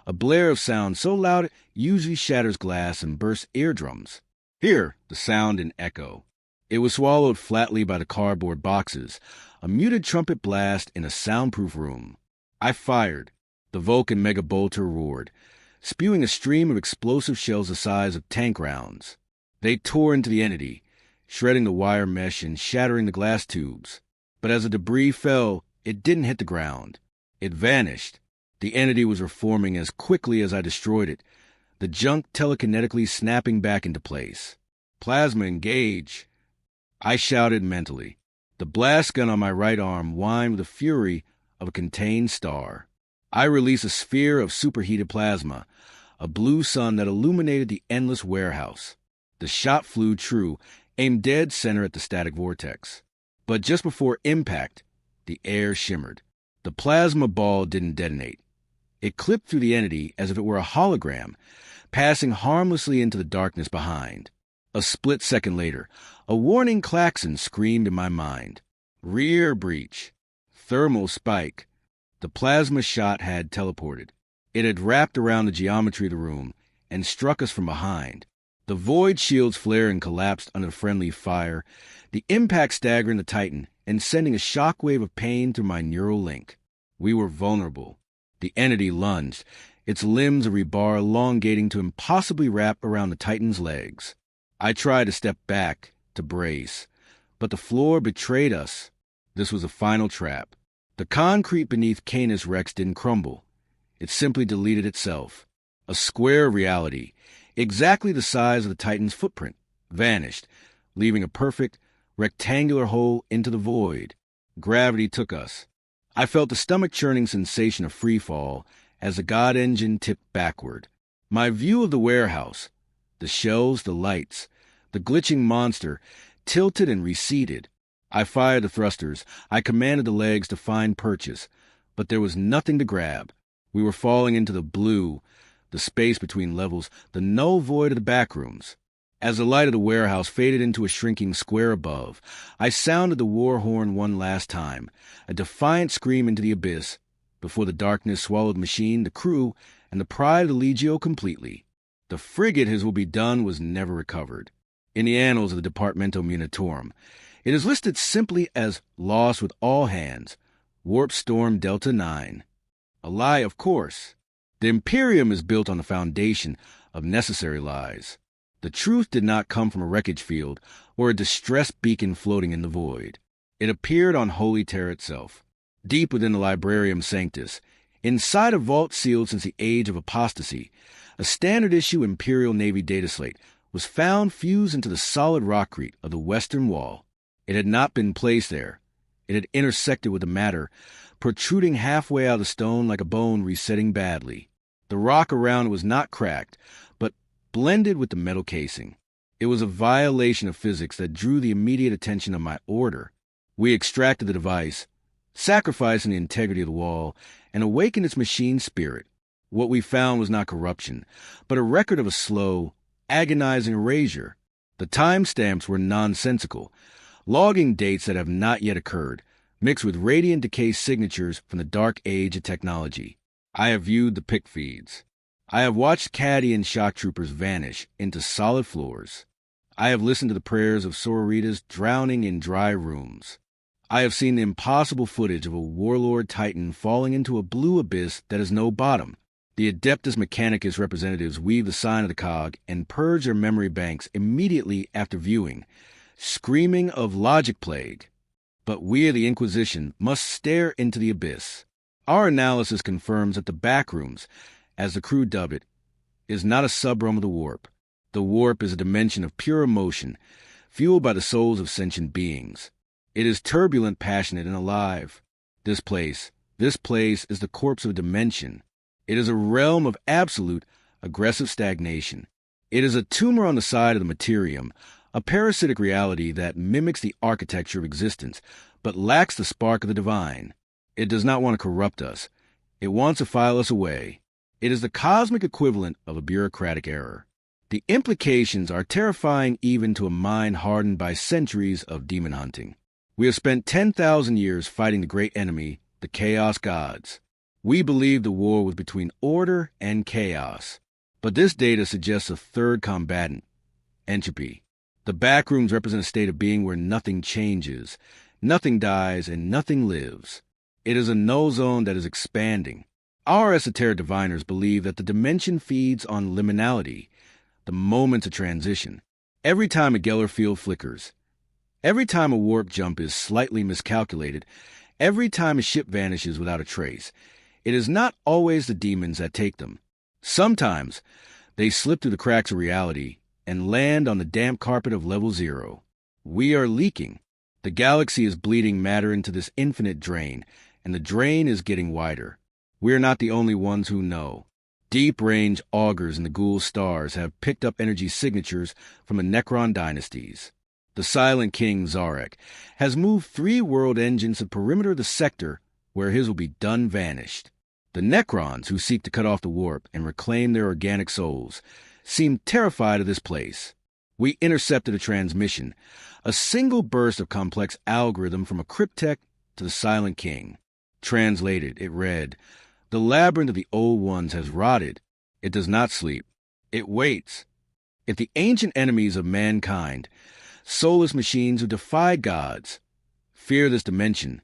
a blare of sound so loud it usually shatters glass and bursts eardrums. Here, the sound and echo. It was swallowed flatly by the cardboard boxes, a muted trumpet blast in a soundproof room. I fired. The Vulcan Megabolter roared, spewing a stream of explosive shells the size of tank rounds. They tore into the entity, shredding the wire mesh and shattering the glass tubes. But as the debris fell, it didn't hit the ground. It vanished. The entity was reforming as quickly as I destroyed it, the junk telekinetically snapping back into place. Plasma engage. I shouted mentally. The blast gun on my right arm whined with the fury of a contained star. I released a sphere of superheated plasma, a blue sun that illuminated the endless warehouse. The shot flew true, aimed dead center at the static vortex. But just before impact, the air shimmered. The plasma ball didn't detonate. It clipped through the entity as if it were a hologram, passing harmlessly into the darkness behind. A split second later, a warning klaxon screamed in my mind. Rear breach. Thermal spike. The plasma shot had teleported. It had wrapped around the geometry of the room and struck us from behind. The void shields flared and collapsed under friendly fire, the impact staggering the Titan and sending a shockwave of pain through my neural link. We were vulnerable. The entity lunged, its limbs a rebar elongating to impossibly wrap around the Titan's legs. I tried to step back, to brace, but the floor betrayed us. This was a final trap. The concrete beneath Canis Rex didn't crumble. It simply deleted itself. A square of reality, exactly the size of the Titan's footprint, vanished, leaving a perfect, rectangular hole into the void. Gravity took us. I felt the stomach-churning sensation of free fall as the God engine tipped backward. My view of the warehouse, the shelves, the lights, the glitching monster, tilted and receded. I fired the thrusters. I commanded the legs to find purchase, but there was nothing to grab. We were falling into the blue, the space between levels, the null void of the backrooms. As the light of the warehouse faded into a shrinking square above, I sounded the war horn one last time, a defiant scream into the abyss, before the darkness swallowed the machine, the crew, and the pride of the Legio completely. The frigate, his will be done, was never recovered. In the annals of the Departamento Munitorum, it is listed simply as lost with all hands, Warp Storm Delta 9. A lie, of course. The Imperium is built on the foundation of necessary lies. The truth did not come from a wreckage field or a distress beacon floating in the void. It appeared on Holy Terra itself, deep within the Librarium Sanctus, inside a vault sealed since the age of apostasy. A standard-issue Imperial Navy data slate was found fused into the solid rockcrete of the western wall. It had not been placed there. It had intersected with the matter, protruding halfway out of the stone like a bone resetting badly. The rock around it was not cracked, but blended with the metal casing. It was a violation of physics that drew the immediate attention of my order. We extracted the device, sacrificing the integrity of the wall, and awakened its machine spirit. What we found was not corruption, but a record of a slow, agonizing erasure. The timestamps were nonsensical, logging dates that have not yet occurred, mixed with radiant decay signatures from the dark age of technology. I have viewed the pick feeds. I have watched Cadian Shock Troopers vanish into solid floors. I have listened to the prayers of sororitas drowning in dry rooms. I have seen the impossible footage of a warlord Titan falling into a blue abyss that has no bottom. The Adeptus Mechanicus representatives weave the sign of the cog and purge their memory banks immediately after viewing, screaming of logic plague. But we of the Inquisition must stare into the abyss. Our analysis confirms that the Backrooms, as the crew dub it, is not a subrealm of the warp. The warp is a dimension of pure emotion, fueled by the souls of sentient beings. It is turbulent, passionate, and alive. This place is the corpse of a dimension. It is a realm of absolute, aggressive stagnation. It is a tumor on the side of the materium, a parasitic reality that mimics the architecture of existence, but lacks the spark of the divine. It does not want to corrupt us. It wants to file us away. It is the cosmic equivalent of a bureaucratic error. The implications are terrifying even to a mind hardened by centuries of demon hunting. We have spent 10,000 years fighting the great enemy, the Chaos Gods. We believed the war was between order and chaos. But this data suggests a third combatant, entropy. The Backrooms represent a state of being where nothing changes, nothing dies, and nothing lives. It is a null zone that is expanding. Our esoteric diviners believe that the dimension feeds on liminality, the moments of transition. Every time a Geller field flickers, every time a warp jump is slightly miscalculated, every time a ship vanishes without a trace, it is not always the demons that take them. Sometimes they slip through the cracks of reality and land on the damp carpet of level 0. We are leaking. The galaxy is bleeding matter into this infinite drain, and the drain is getting wider. We are not the only ones who know. Deep-range augurs in the Ghoul stars have picked up energy signatures from the Necron dynasties. The Silent King, Zarek, has moved 3 world engines to the perimeter of the sector where his will be done vanished. The Necrons, who seek to cut off the warp and reclaim their organic souls, seem terrified of this place. We intercepted a transmission, a single burst of complex algorithm from a cryptech to the Silent King. Translated, it read, "The labyrinth of the old ones has rotted. It does not sleep. It waits. If the ancient enemies of mankind, soulless machines who defy gods, fear this dimension,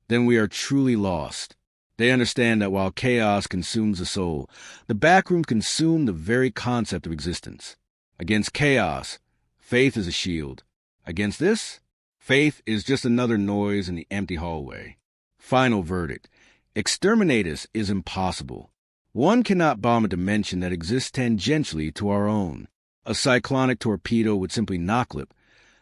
then we are truly lost." They understand that while chaos consumes the soul, the Backrooms consume the very concept of existence. Against chaos, faith is a shield. Against this, faith is just another noise in the empty hallway. Final verdict. Exterminate us is impossible. One cannot bomb a dimension that exists tangentially to our own. A cyclonic torpedo would simply noclip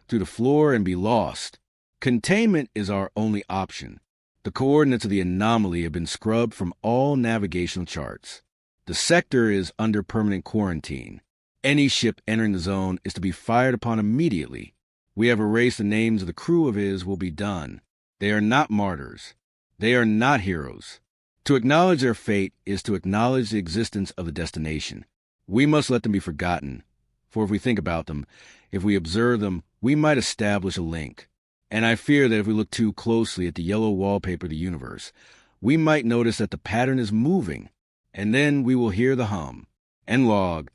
through the floor and be lost. Containment is our only option. The coordinates of the anomaly have been scrubbed from all navigational charts. The sector is under permanent quarantine. Any ship entering the zone is to be fired upon immediately. We have erased the names of the crew of his will be done. They are not martyrs. They are not heroes. To acknowledge their fate is to acknowledge the existence of the destination. We must let them be forgotten, for if we think about them, if we observe them, we might establish a link. And I fear that if we look too closely at the yellow wallpaper of the universe, we might notice that the pattern is moving, and then we will hear the hum. And log,